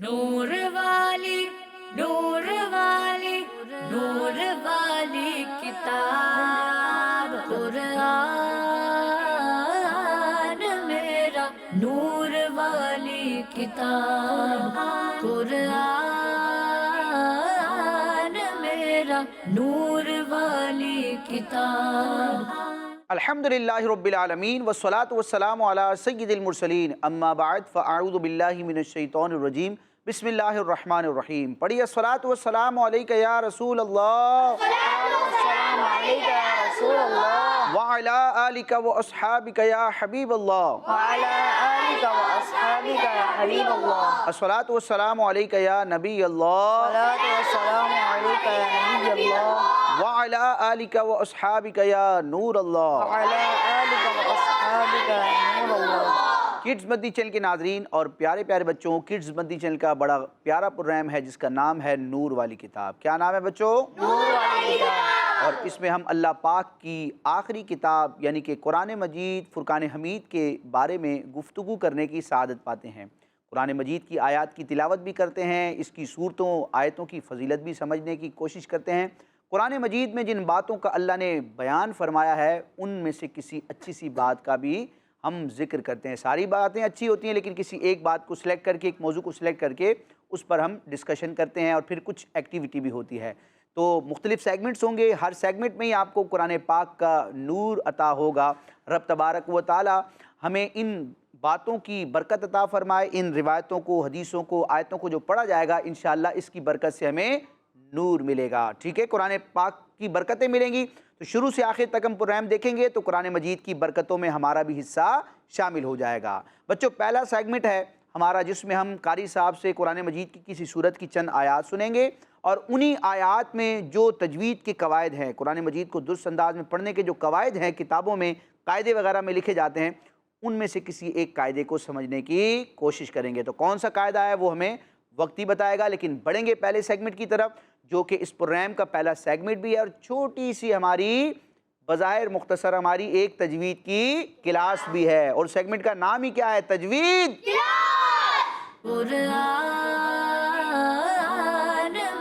نور والی نور والی نور والی کتاب قرآن میرا نور والی کتاب قرآن میرا نور والی کتاب۔ الحمدللہ رب العالمین والصلاة والسلام علی سید المرسلین اما بعد فاعوذ باللہ من الشیطان الرجیم بسم اللہ الرحمن الرحیم۔ پڑھیے الصلاة والسلام علیکہ یا رسول اللہ وعلی آلکہ واصحابکہ یا حبیب اللہ۔ الصلاة والسلام علیکہ یا نبی اللہ وعلی آلکہ واصحابکہ یا نور اللہ۔ کڈز مدنی چینل کے ناظرین اور پیارے پیارے بچوں، کڈز مدنی چینل کا بڑا پیارا پروگرام ہے جس کا نام ہے نور والی کتاب۔ کیا نام ہے بچوں؟ نور والی کتاب۔ اور اس میں ہم اللہ پاک کی آخری کتاب یعنی کہ قرآن مجید فرقان حمید کے بارے میں گفتگو کرنے کی سعادت پاتے ہیں۔ قرآن مجید کی آیات کی تلاوت بھی کرتے ہیں، اس کی صورتوں آیتوں کی فضیلت بھی سمجھنے کی کوشش کرتے ہیں۔ قرآن مجید میں جن باتوں کا اللہ نے بیان فرمایا ہے ان میں سے کسی اچھی سی بات کا بھی ہم ذکر کرتے ہیں۔ ساری باتیں اچھی ہوتی ہیں لیکن کسی ایک بات کو سلیکٹ کر کے، ایک موضوع کو سلیکٹ کر کے اس پر ہم ڈسکشن کرتے ہیں اور پھر کچھ ایکٹیویٹی بھی ہوتی ہے۔ تو مختلف سیگمنٹس ہوں گے، ہر سیگمنٹ میں ہی آپ کو قرآن پاک کا نور عطا ہوگا۔ رب تبارک و تعالی ہمیں ان باتوں کی برکت عطا فرمائے، ان روایتوں کو، حدیثوں کو، آیتوں کو جو پڑھا جائے گا انشاءاللہ اس کی برکت سے ہمیں نور ملے گا۔ ٹھیک ہے، قرآن پاک کی برکتیں ملیں گی تو شروع سے آخر تک ہم پروگرام دیکھیں گے تو قرآن مجید کی برکتوں میں ہمارا بھی حصہ شامل ہو جائے گا۔ بچوں، پہلا سیگمنٹ ہے ہمارا جس میں ہم قاری صاحب سے قرآن مجید کی کسی سورت کی چند آیات سنیں گے اور انہی آیات میں جو تجوید کے قواعد ہیں، قرآن مجید کو درست انداز میں پڑھنے کے جو قواعد ہیں کتابوں میں، قاعدے وغیرہ میں لکھے جاتے ہیں، ان میں سے کسی ایک قاعدے کو سمجھنے کی کوشش کریں گے۔ تو کون سا قاعدہ ہے وہ ہمیں وقت ہی بتائے گا، لیکن بڑھیں گے پہلے سیگمنٹ کی طرف جو کہ اس پروگرام کا پہلا سیگمنٹ بھی ہے اور چھوٹی سی ہماری بظاہر مختصر ہماری ایک تجوید کی کلاس بھی ہے، اور سیگمنٹ کا نام ہی کیا ہے؟ تجوید قرآن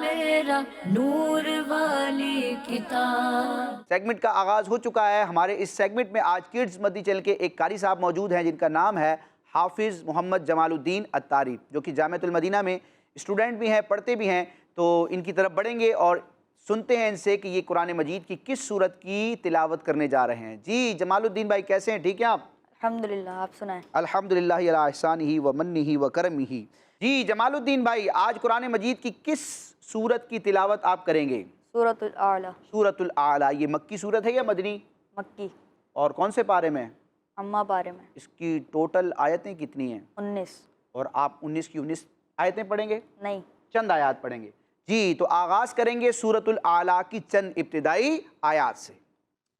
میرا نور والی کتاب۔ سیگمنٹ کا آغاز ہو چکا ہے۔ ہمارے اس سیگمنٹ میں آج کڈز مدنی چینل کے ایک قاری صاحب موجود ہیں جن کا نام ہے حافظ محمد جمال الدین عطاری، جو کہ جامعۃ المدینہ میں اسٹوڈنٹ بھی ہیں، پڑھتے بھی ہیں۔ تو ان کی طرف بڑھیں گے اور سنتے ہیں ان سے کہ یہ قرآن مجید کی کس سورت کی تلاوت کرنے جا رہے ہیں۔ جی جمال الدین بھائی، کیسے ہیں؟ ٹھیک ہیں آپ؟ الحمدللہ، آپ سنائیں۔ الحمدللہ علی احسانہ و منہ و کرمہ۔ جی جمال الدین بھائی، آج قرآن مجید کی کس سورت کی تلاوت آپ کریں گے؟ سورۃ الاعلیٰ۔ سورۃ الاعلیٰ، یہ مکی سورت ہے یا مدنی؟ مکی۔ اور کون سے پارے میں؟ اما بارے میں۔ اس کی ٹوٹل آیتیں کتنی ہیں؟ 19۔ اور آپ 19 کی 19 آیتیں پڑھیں گے؟ نہیں، چند آیات پڑھیں گے۔ جی تو آغاز کریں گے سورۃ الاعلیٰ کی چند ابتدائی آیات سے۔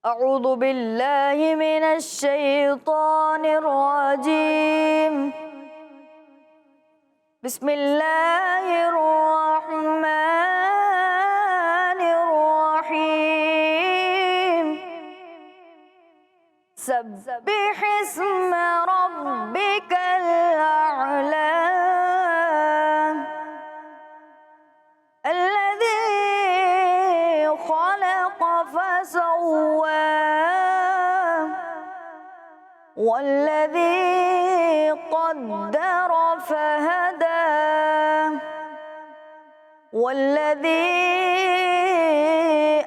اعوذ باللہ من الشیطان الرجیم، بسم اللہ الرحمن الرحیم، سبح اسم ربک الاعلی الذي خلق فسوى والذي قدر فهدى والذي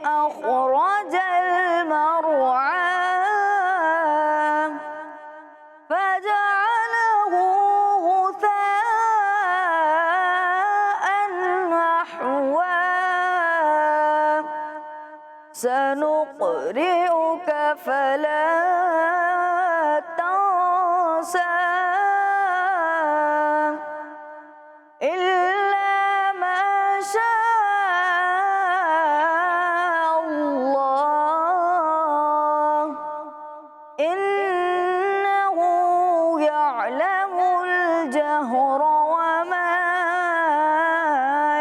أخرج المرعى فجعله غثاء نحوا سنقرئك فلا تنسى إلا ما شاء الله إنه يعلم الجهر وما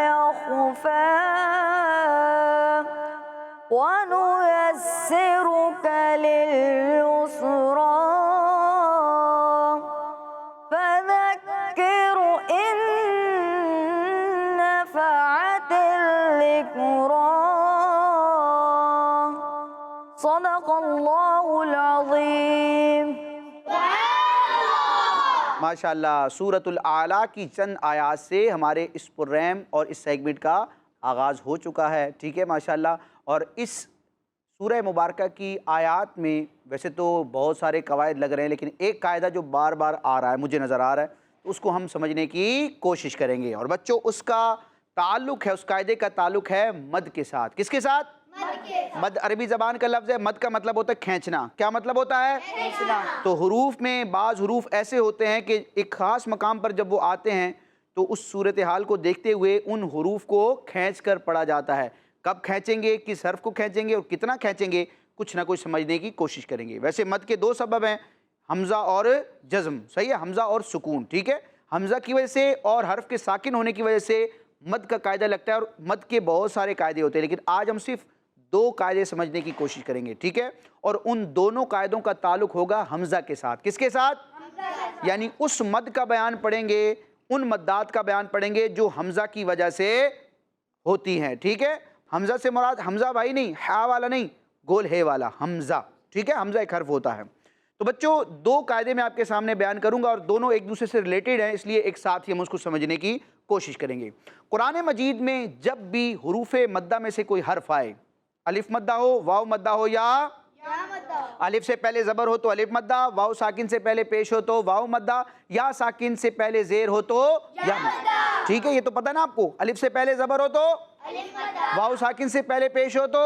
يخفى ونيسرك لليسرى فذكر إن صدق اللہ العظیم۔ ماشاءاللہ، سورۃ الاعلیٰ کی چند آیات سے ہمارے اس پروگرام اور اس سیگمنٹ کا آغاز ہو چکا ہے، ٹھیک ہے ماشاءاللہ۔ اور اس سورہ مبارکہ کی آیات میں ویسے تو بہت سارے قواعد لگ رہے ہیں، لیکن ایک قاعدہ جو بار بار آ رہا ہے، مجھے نظر آ رہا ہے، تو اس کو ہم سمجھنے کی کوشش کریں گے۔ اور بچوں، اس کا تعلق ہے، اس قاعدے کا تعلق ہے مد کے ساتھ۔ کس کے ساتھ؟ مد عربی زبان کا لفظ ہے، مد کا مطلب ہوتا ہے کھینچنا۔ کیا مطلب ہوتا ہے؟ کھینچنا۔ تو حروف میں بعض حروف ایسے ہوتے ہیں کہ ایک خاص مقام پر جب وہ آتے ہیں تو اس صورتحال کو دیکھتے ہوئے ان حروف کو کھینچ کر پڑھا جاتا ہے۔ کب کھینچیں گے، کس حرف کو کھینچیں گے اور کتنا کھینچیں گے، کچھ نہ کچھ سمجھنے کی کوشش کریں گے۔ ویسے مد کے دو سبب ہیں، حمزہ اور جزم، صحیح ہے، حمزہ اور سکون، ٹھیک ہے۔ حمزہ کی وجہ سے اور حرف کے ساکن ہونے کی وجہ سے مد کا قاعدہ لگتا ہے، اور مد کے بہت سارے قاعدے ہوتے ہیں، لیکن آج ہم صرف دو قاعدے سمجھنے کی کوشش کریں گے، ٹھیک ہے۔ اور ان دونوں قاعدوں کا تعلق ہوگا حمزہ کے ساتھ۔ کس کے ساتھ؟ یعنی اس مد کا بیان پڑھیں گے، ان مدات کا بیان پڑھیں گے جو حمزہ کی وجہ سے ہوتی ہیں، ٹھیک ہے۔ حمزہ سے مراد حمزہ بھائی نہیں، ہا والا نہیں، گول ہے والا حمزہ، ٹھیک ہے۔ حمزہ ایک حرف ہوتا ہے۔ تو بچوں، دو قاعدے میں آپ کے سامنے بیان کروں گا اور دونوں ایک دوسرے سے ریلیٹڈ ہیں، اس لیے ایک ساتھ ہی ہم اس کو سمجھنے کی کوشش کریں گے۔ قرآن مجید میں جب بھی حروف مدہ میں سے کوئی حرف آئے، الف مدہ ہو، واو مدہ ہو یا الف سے پہلے زبر ہو تو الف مدہ، واو ساکن سے پہلے پیش ہو تو واو مدہ، یا ساکن سے پہلے زیر ہو تو یا مدہ، ٹھیک ہے۔ یہ تو پتہ نا آپ کو، الف سے پہلے زبر ہو تو واو ساکن سے پہلے پیش ہو تو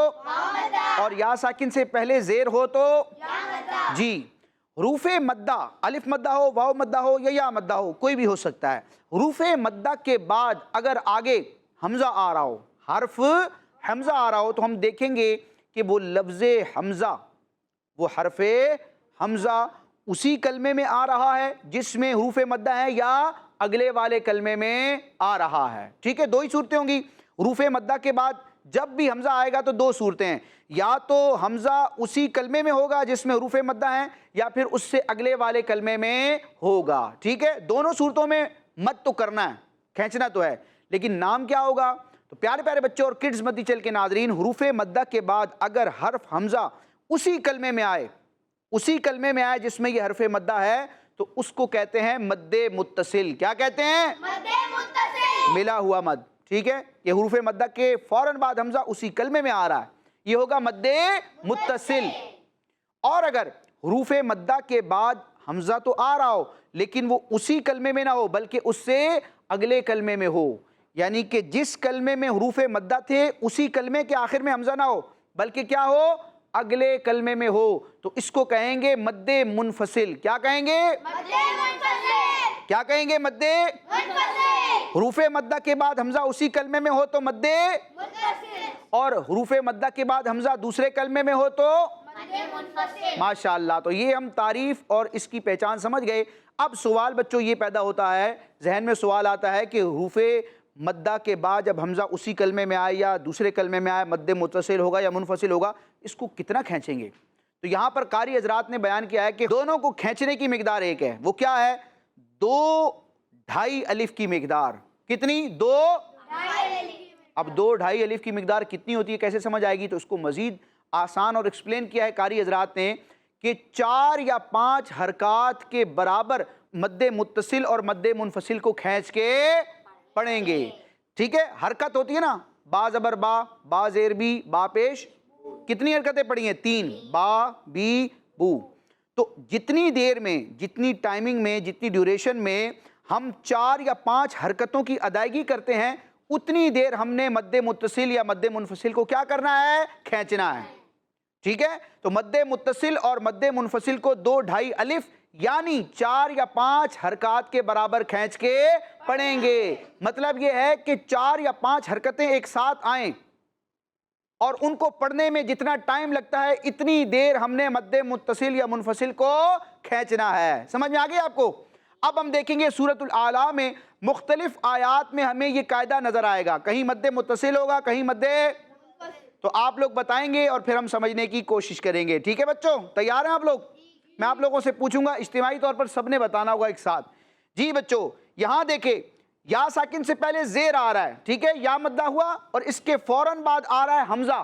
اور یا ساکن سے پہلے زیر ہو تو جی۔ حروف مدہ، الف مدہ ہو، واو مدہ ہو یا مدہ ہو، کوئی بھی ہو سکتا ہے۔ حروف مدہ کے بعد اگر آگے حمزہ آ رہا ہو، حرف حمزہ آ رہا ہو، تو ہم دیکھیں گے کہ وہ لفظ حمزہ، وہ حرف حمزہ اسی کلمے میں آ رہا ہے جس میں حروف مدہ ہے، یا اگلے والے کلمے میں آ رہا ہے، ٹھیک ہے۔ دو ہی صورتیں ہوں گی۔ حروف مدہ کے بعد جب بھی حمزہ آئے گا تو دو صورتیں ہیں، یا تو حمزہ اسی کلمے میں ہوگا جس میں حروف مدہ ہیں، یا پھر اس سے اگلے والے کلمے میں ہوگا، ٹھیک ہے۔ دونوں صورتوں میں مد تو کرنا ہے، کھینچنا تو ہے، لیکن نام کیا ہوگا؟ تو پیارے پیارے بچوں اور کڈز مدی چینل کے ناظرین، حروف مدہ کے بعد اگر حرف حمزہ اسی کلمے میں آئے، اسی کلمے میں آئے جس میں یہ حرف مدہ ہے، تو اس کو کہتے ہیں مد متصل۔ کیا کہتے ہیں؟ مد متصل، ملا ہوا مد، ٹھیک ہے۔ یہ حروف مدہ کے فوراً بعد حمزہ اسی کلمے میں آ رہا ہے، یہ ہوگا مد متصل۔ اور اگر حروف مدہ کے بعد حمزہ تو آ رہا ہو لیکن وہ اسی کلمے میں نہ ہو بلکہ اس سے اگلے کلمے میں ہو، یعنی کہ جس کلمے میں حروف مدہ تھے اسی کلمے کے آخر میں حمزہ نہ ہو بلکہ کیا ہو؟ اگلے کلمے میں ہو، تو اس کو کہیں گے مد منفصل۔ کیا کہیں گے؟ مد منفصل۔ کیا کہیں گے؟ مد منفصل۔ حروف مدہ کے بعد حمزہ اسی کلمے میں ہو تو مد متصل، اور حروف مدہ کے بعد حمزہ دوسرے کلمے میں ہو تو مد منفصل۔ ماشاءاللہ، تو یہ ہم تعریف اور اس کی پہچان سمجھ گئے۔ اب سوال بچوں یہ پیدا ہوتا ہے، ذہن میں سوال آتا ہے کہ حروف مدہ کے بعد جب حمزہ اسی کلمے میں آئے یا دوسرے کلمے میں آئے، مد متصل ہوگا یا منفصل ہوگا، اس کو کتنا کھینچیں گے؟ تو یہاں پر قاری حضرات نے بیان کیا ہے کہ دونوں کو کھینچنے کی مقدار ایک ہے، وہ کیا ہے؟ 2.5 الف کی مقدار۔ کتنی؟ 2.5 اب 2.5 الف کی مقدار کتنی ہوتی ہے، کیسے سمجھ آئے گی؟ تو اس کو مزید آسان اور ایکسپلین کیا ہے قاری حضرات نے کہ 4 یا 5 حرکات کے برابر مد متصل اور مد منفصل کو کھینچ کے پڑھیں گے، ٹھیک ہے۔ حرکت ہوتی ہے نا، با زبر با، با زیر بی، با پیش، کتنی حرکتیں پڑھی ہیں؟ 3، با بی بو۔ تو جتنی دیر میں، جتنی ٹائمنگ میں، جتنی ڈیوریشن میں ہم 4 یا 5 حرکتوں کی ادائیگی کرتے ہیں، اتنی دیر ہم نے مد متصل یا مد منفصل کو کیا کرنا ہے؟ کھینچنا ہے، ٹھیک ہے۔ تو مد متصل اور مد منفصل کو 2.5 الف یعنی 4 یا 5 حرکات کے برابر کھینچ کے پڑھیں گے۔ مطلب یہ ہے کہ 4 یا 5 حرکتیں ایک ساتھ آئیں اور ان کو پڑھنے میں جتنا ٹائم لگتا ہے اتنی دیر ہم نے مد متصل یا منفصل کو کھینچنا ہے۔ سمجھ میں آگئی آپ کو؟ اب ہم دیکھیں گے سورۃ الاعلیٰ میں مختلف آیات میں ہمیں یہ قاعدہ نظر آئے گا، کہیں مد متصل ہوگا، کہیں مد، تو آپ لوگ بتائیں گے اور پھر ہم سمجھنے کی کوشش کریں گے، ٹھیک ہے بچوں؟ تیار ہیں آپ لوگ؟ میں آپ لوگوں سے پوچھوں گا، اجتماعی طور پر سب نے بتانا ہوگا ایک ساتھ۔ جی بچوں، یہاں دیکھیں یا ساکن سے پہلے زیر آ رہا ہے، ٹھیک ہے، یا مدہ ہوا، اور اس کے فوراً بعد آ رہا ہے حمزہ،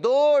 2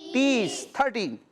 30।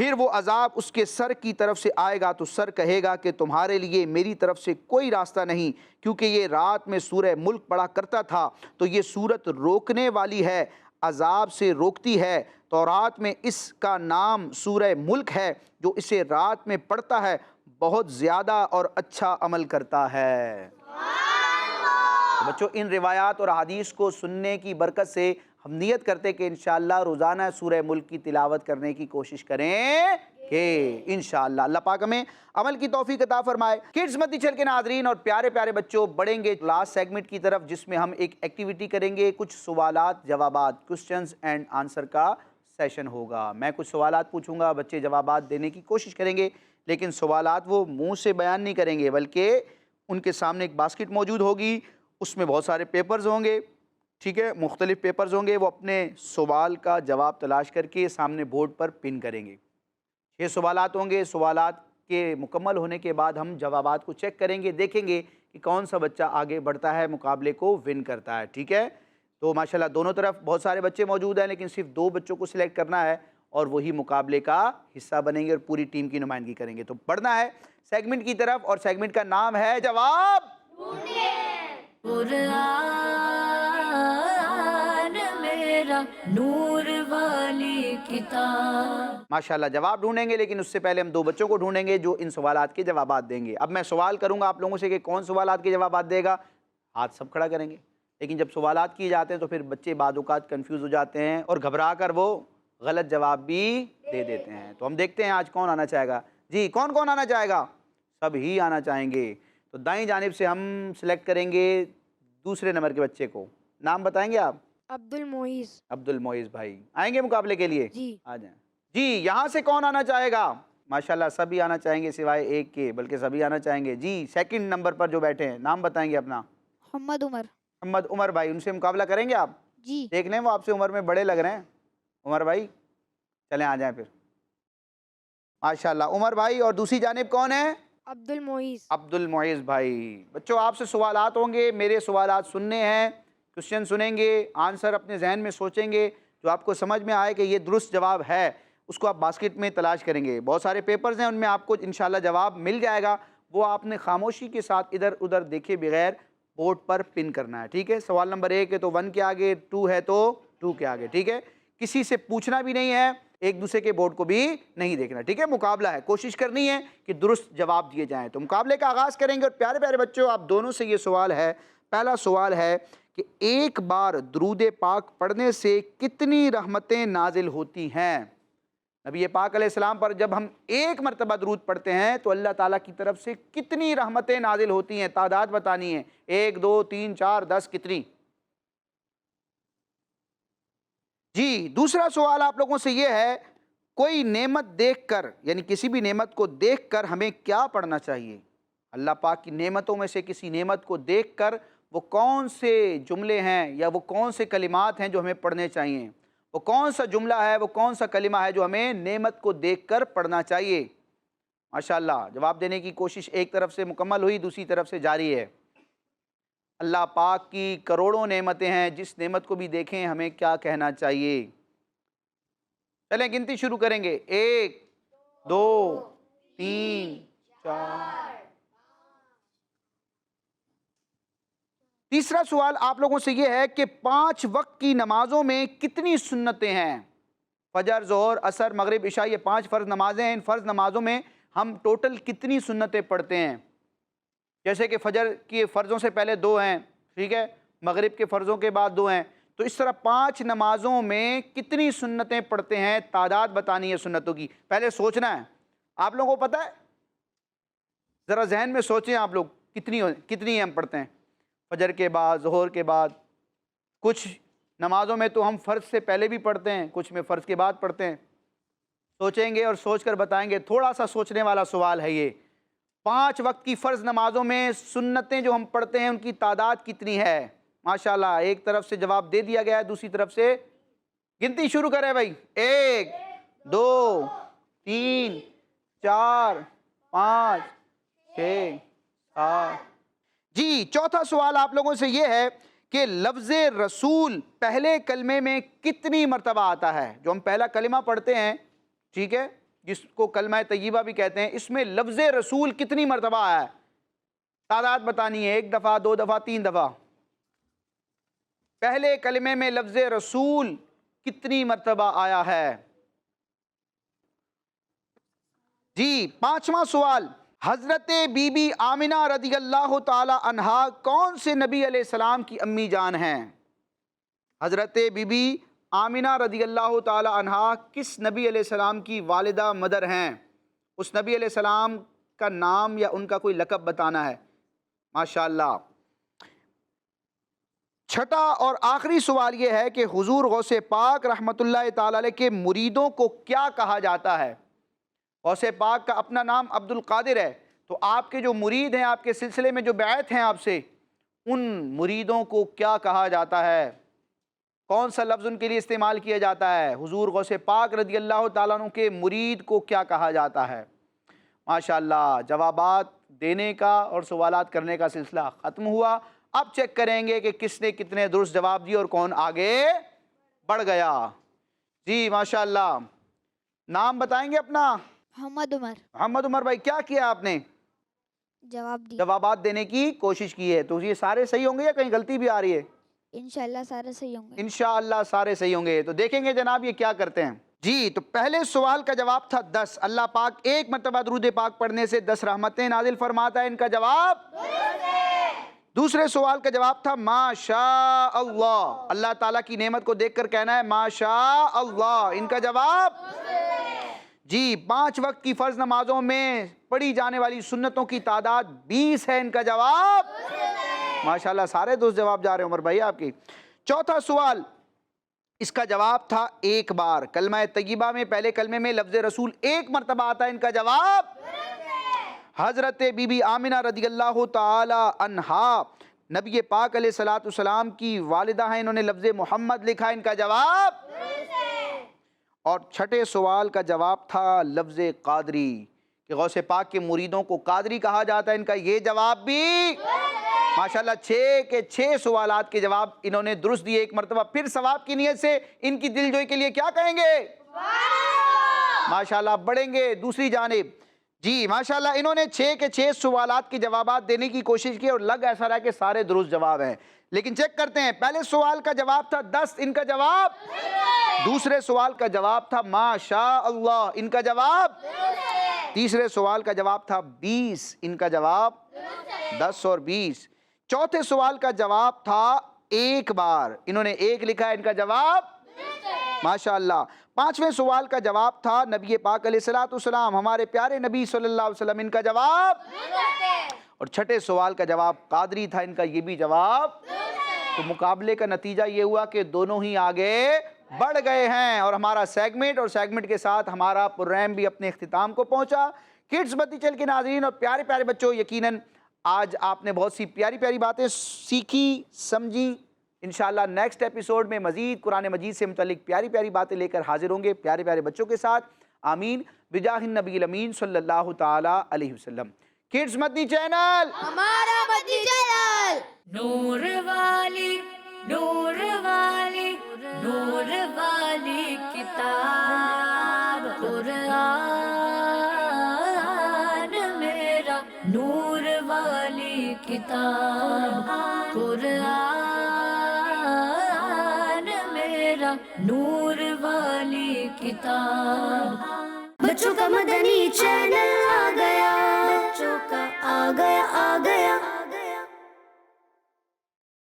پھر وہ عذاب اس کے سر کی طرف سے آئے گا تو سر کہے گا کہ تمہارے لیے میری طرف سے کوئی راستہ نہیں، کیونکہ یہ رات میں سورہ ملک پڑھا کرتا تھا۔ تو یہ سورت روکنے والی ہے، عذاب سے روکتی ہے۔ تورات میں اس کا نام سورہ ملک ہے۔ جو اسے رات میں پڑھتا ہے بہت زیادہ اور اچھا عمل کرتا ہے۔ بچوں، ان روایات اور حدیث کو سننے کی برکت سے ہم نیت کرتے کہ انشاءاللہ روزانہ سورہ ملک کی تلاوت کرنے کی کوشش کریں کہ انشاءاللہ اللہ پاک ہمیں عمل کی توفیق عطا فرمائے۔ کڈز مدنی چینل کے ناظرین اور پیارے پیارے بچوں، بڑھیں گے لاسٹ سیگمنٹ کی طرف، جس میں ہم ایک ایکٹیویٹی کریں گے، کچھ سوالات جوابات، کوسچنز اینڈ آنسر کا سیشن ہوگا۔ میں کچھ سوالات پوچھوں گا، بچے جوابات دینے کی کوشش کریں گے، لیکن سوالات وہ منہ سے بیان نہیں کریں گے، بلکہ ان کے سامنے ایک باسکٹ موجود ہوگی، اس میں بہت سارے پیپرز ہوں گے، ٹھیک ہے، مختلف پیپرز ہوں گے، وہ اپنے سوال کا جواب تلاش کر کے سامنے بورڈ پر پن کریں گے۔ 6 سوالات ہوں گے، سوالات کے مکمل ہونے کے بعد ہم جوابات کو چیک کریں گے، دیکھیں گے کہ کون سا بچہ آگے بڑھتا ہے، مقابلے کو ون کرتا ہے، ٹھیک ہے۔ تو ماشاءاللہ دونوں طرف بہت سارے بچے موجود ہیں، لیکن صرف 2 بچوں کو سلیکٹ کرنا ہے اور وہی مقابلے کا حصہ بنیں گے اور پوری ٹیم کی نمائندگی کریں گے۔ تو بڑھنا ہے سیگمنٹ کی طرف، اور سیگمنٹ کا نام ہے جواب قرآن میرا نور والی کتاب۔ ماشاءاللہ جواب ڈھونڈیں گے، لیکن اس سے پہلے ہم 2 بچوں کو ڈھونڈیں گے جو ان سوالات کے جوابات دیں گے۔ اب میں سوال کروں گا آپ لوگوں سے کہ کون سوالات کے جوابات دے گا، ہاتھ سب کھڑا کریں گے، لیکن جب سوالات کیے جاتے ہیں تو پھر بچے بعض اوقات کنفیوز ہو جاتے ہیں اور گھبرا کر وہ غلط جواب بھی دے دیتے ہیں۔ تو ہم دیکھتے ہیں آج کون آنا چاہے گا۔ جی کون کون آنا چاہے گا؟ سب ہی آنا چاہیں گے۔ تو دائیں جانب سے ہم سلیکٹ کریں گے دوسرے نمبر کے بچے کو۔ نام بتائیں گے آپ؟ عبد المعیز۔ عبد المعیز بھائی آئیں گے مقابلے کے لیے؟ جی۔ آ جائیں۔ جی یہاں سے کون آنا چاہے گا؟ ماشاءاللہ سبھی آنا چاہیں گے سوائے ایک کے، بلکہ سبھی آنا چاہیں گے۔ جی سیکنڈ نمبر پر جو بیٹھے ہیں، نام بتائیں گے اپنا؟ محمد عمر۔ محمد عمر بھائی، ان سے مقابلہ کریں گے آپ؟ جی۔ دیکھ لیں وہ آپ سے عمر میں بڑے لگ رہے ہیں۔ عمر بھائی چلیں آ جائیں پھر۔ ماشاءاللہ عمر بھائی، اور دوسری جانب کون ہے؟ عبد المعیز۔ عبد المعیز بھائی۔ بچوں آپ سے سوالات ہوں گے، میرے سوالات سننے ہیں، کوسچن سنیں گے، آنسر اپنے ذہن میں سوچیں گے، جو آپ کو سمجھ میں آئے کہ یہ درست جواب ہے اس کو آپ باسکٹ میں تلاش کریں گے۔ بہت سارے پیپرز ہیں، ان میں آپ کو انشاءاللہ جواب مل جائے گا، وہ آپ نے خاموشی کے ساتھ ادھر ادھر دیکھے بغیر بورڈ پر پن کرنا ہے، ٹھیک ہے۔ سوال نمبر 1 ہے تو 1 کے آگے، 2 ہے تو 2 کے آگے، ٹھیک ہے۔ کسی سے پوچھنا بھی نہیں ہے، ایک دوسرے کے بورڈ کو بھی نہیں دیکھنا، ٹھیک ہے۔ مقابلہ ہے، کوشش کرنی ہے کہ درست جواب دیے جائیں۔ تو مقابلے کا آغاز کریں گے، اور پیارے پیارے بچوں آپ دونوں سے یہ سوال ہے، پہلا سوال ہے کہ ایک بار درود پاک پڑھنے سے کتنی رحمتیں نازل ہوتی ہیں؟ نبی پاک علیہ السلام پر جب ہم ایک مرتبہ درود پڑھتے ہیں تو اللہ تعالیٰ کی طرف سے کتنی رحمتیں نازل ہوتی ہیں؟ تعداد بتانی ہے، 1 2 3 4 10 کتنی؟ جی دوسرا سوال آپ لوگوں سے یہ ہے، کوئی نعمت دیکھ کر، یعنی کسی بھی نعمت کو دیکھ کر ہمیں کیا پڑھنا چاہیے؟ اللہ پاک کی نعمتوں میں سے کسی نعمت کو دیکھ کر وہ کون سے جملے ہیں یا وہ کون سے کلمات ہیں جو ہمیں پڑھنے چاہیے؟ وہ کون سا جملہ ہے، وہ کون سا کلمہ ہے جو ہمیں نعمت کو دیکھ کر پڑھنا چاہیے؟ ماشاءاللہ جواب دینے کی کوشش ایک طرف سے مکمل ہوئی، دوسری طرف سے جاری ہے۔ اللہ پاک کی کروڑوں نعمتیں ہیں، جس نعمت کو بھی دیکھیں ہمیں کیا کہنا چاہیے؟ چلیں گنتی شروع کریں گے، 1 2 3 4۔ تیسرا سوال آپ لوگوں سے یہ ہے کہ 5 وقت کی نمازوں میں کتنی سنتیں ہیں؟ فجر، ظہر، عصر، مغرب، عشاء، یہ 5 فرض نمازیں ہیں۔ ان فرض نمازوں میں ہم ٹوٹل کتنی سنتیں پڑھتے ہیں؟ جیسے کہ فجر کی فرضوں سے پہلے 2 ہیں، ٹھیک ہے، مغرب کے فرضوں کے بعد 2 ہیں، تو اس طرح 5 نمازوں میں کتنی سنتیں پڑھتے ہیں؟ تعداد بتانی ہے سنتوں کی، پہلے سوچنا ہے۔ آپ لوگوں کو پتہ ہے؟ ذرا ذہن میں سوچیں آپ لوگ، کتنی ہم پڑھتے ہیں فجر کے بعد، ظہر کے بعد؟ کچھ نمازوں میں تو ہم فرض سے پہلے بھی پڑھتے ہیں، کچھ میں فرض کے بعد پڑھتے ہیں۔ سوچیں گے اور سوچ کر بتائیں گے، تھوڑا سا سوچنے والا سوال ہے یہ۔ 5 وقت کی فرض نمازوں میں سنتیں جو ہم پڑھتے ہیں ان کی تعداد کتنی ہے؟ ماشاءاللہ ایک طرف سے جواب دے دیا گیا ہے، دوسری طرف سے گنتی شروع کریں بھائی، 1 2 3 4 5 6 7۔ جی چوتھا سوال آپ لوگوں سے یہ ہے کہ لفظ رسول پہلے کلمے میں کتنی مرتبہ آتا ہے؟ جو ہم پہلا کلمہ پڑھتے ہیں، ٹھیک ہے، جس کو کلمہ طیبہ بھی کہتے ہیں، اس میں لفظ رسول کتنی مرتبہ آیا ہے؟ تعداد بتانی ہے، 1 دفعہ، 2 دفعہ، 3 دفعہ۔ پہلے کلمے میں لفظ رسول کتنی مرتبہ آیا ہے؟ جی 5واں سوال، حضرت بی بی آمنہ رضی اللہ تعالی عنہا کون سے نبی علیہ السلام کی امی جان ہیں؟ حضرت بی بی آمنہ رضی اللہ تعالی عنہا کس نبی علیہ السلام کی والدہ مدر ہیں؟ اس نبی علیہ السلام کا نام یا ان کا کوئی لقب بتانا ہے۔ ماشاءاللہ۔ چھٹا اور آخری سوال یہ ہے کہ حضور غوث پاک رحمۃ اللہ تعالی علیہ کے مریدوں کو کیا کہا جاتا ہے؟ غوث پاک کا اپنا نام عبد القادر ہے، تو آپ کے جو مرید ہیں، آپ کے سلسلے میں جو بیعت ہیں آپ سے، ان مریدوں کو کیا کہا جاتا ہے؟ کون سا لفظ ان کے لیے استعمال کیا جاتا ہے؟ حضور غوث پاک رضی اللہ تعالیٰ عنہ کے مرید کو کیا کہا جاتا ہے؟ ماشاءاللہ، جوابات دینے کا اور سوالات کرنے کا سلسلہ ختم ہوا۔ اب چیک کریں گے کہ کس نے کتنے درست جواب دیے اور کون آگے بڑھ گیا۔ جی ماشاءاللہ، نام بتائیں گے اپنا؟ محمد عمر۔ محمد عمر بھائی، کیا کیا آپ نے؟ جواب دی۔ جوابات دینے کی کوشش کی ہے، تو یہ سارے صحیح ہوں گے یا کہیں غلطی بھی آ رہی ہے؟ انشاءاللہ سارے صحیح ہوں گے۔ انشاءاللہ سارے صحیح ہوں گے۔ تو دیکھیں گے جناب یہ کیا کرتے ہیں۔ جی تو پہلے سوال کا جواب تھا 10، اللہ پاک ایک مرتبہ درود پاک پڑھنے سے 10 رحمتیں نازل فرماتا ہے، ان کا جواب دوسرے سوال کا جواب تھا ما شاء اللہ، اللہ تعالیٰ کی نعمت کو دیکھ کر کہنا ہے ما شاء اللہ، ان کا جواب جی 5 وقت کی فرض نمازوں میں پڑھی جانے والی سنتوں کی تعداد 20 ہے، ان کا جواب ماشاءاللہ سارے دوست جواب جا رہے ہیں عمر بھائی آپ کی۔ چوتھا سوال، اس کا جواب تھا 1 بار، کلمہ طیبہ میں پہلے کلمے میں لفظ رسول 1 مرتبہ آتا ہے، ان کا جواب حضرت بی بی آمنہ رضی اللہ تعالی عنہا نبی پاک علیہ الصلوۃ والسلام کی والدہ ہیں، انہوں نے لفظ محمد لکھا، ان کا جواب اور چھٹے سوال کا جواب تھا لفظ قادری، کہ غوث پاک کے مریدوں کو قادری کہا جاتا ہے، ان کا یہ جواب بھی ماشاءاللہ 6 کے 6 سوالات کے جواب انہوں نے درست دیے۔ ایک مرتبہ پھر ثواب کی نیت سے ان کی دل جوئی کے لیے کیا کہیں گے؟ ماشاءاللہ بڑھیں گے دوسری جانب۔ جی ماشاءاللہ انہوں نے 6 کے 6 سوالات کے جوابات دینے کی کوشش کی اور لگ ایسا رہا کہ سارے درست جواب ہیں، لیکن چیک کرتے ہیں۔ پہلے سوال کا جواب تھا 10، ان کا جواب دوسرے سوال کا جواب تھا ما شاء اللہ، ان کا جواب تیسرے سوال کا جواب تھا 20، ان کا جواب 10 اور 20۔ چوتھے سوال کا جواب تھا 1 بار، انہوں نے 1 لکھا ہے، ان کا جواب ماشاءاللہ۔ 5ویں سوال کا جواب تھا نبی پاک علیہ الصلوۃ والسلام، ہمارے پیارے نبی صلی اللہ علیہ وسلم، ان کا جواب اور چھٹے سوال کا جواب قادری تھا، ان کا یہ بھی جواب۔ تو مقابلے کا نتیجہ یہ ہوا کہ دونوں ہی آگے بڑھ گئے ہیں اور ہمارا سیگمنٹ کے ساتھ ہمارا پروگرام بھی اپنے اختتام کو پہنچا۔ کڈز مدنی چینل کے ناظرین اور پیارے پیارے بچوں، یقیناً آج آپ نے بہت سی پیاری پیاری باتیں سیکھی، سمجھی۔ انشاءاللہ نیکسٹ ایپیسوڈ میں مزید قرآن مجید سے متعلق پیاری پیاری باتیں لے کر حاضر ہوں گے پیارے پیارے بچوں کے ساتھ۔ آمین بجاہ النبی الامین صلی اللہ تعالی علیہ وسلم۔ کڈز مدنی چینل ہمارا مدنی چینل، نور والی نور والی نور والی کتاب قرآن میرا، نور والی کتاب قرآن میرا، نور والی کتاب۔ بچوں کا مدنی چینل آ گیا، بچوں کا آ گیا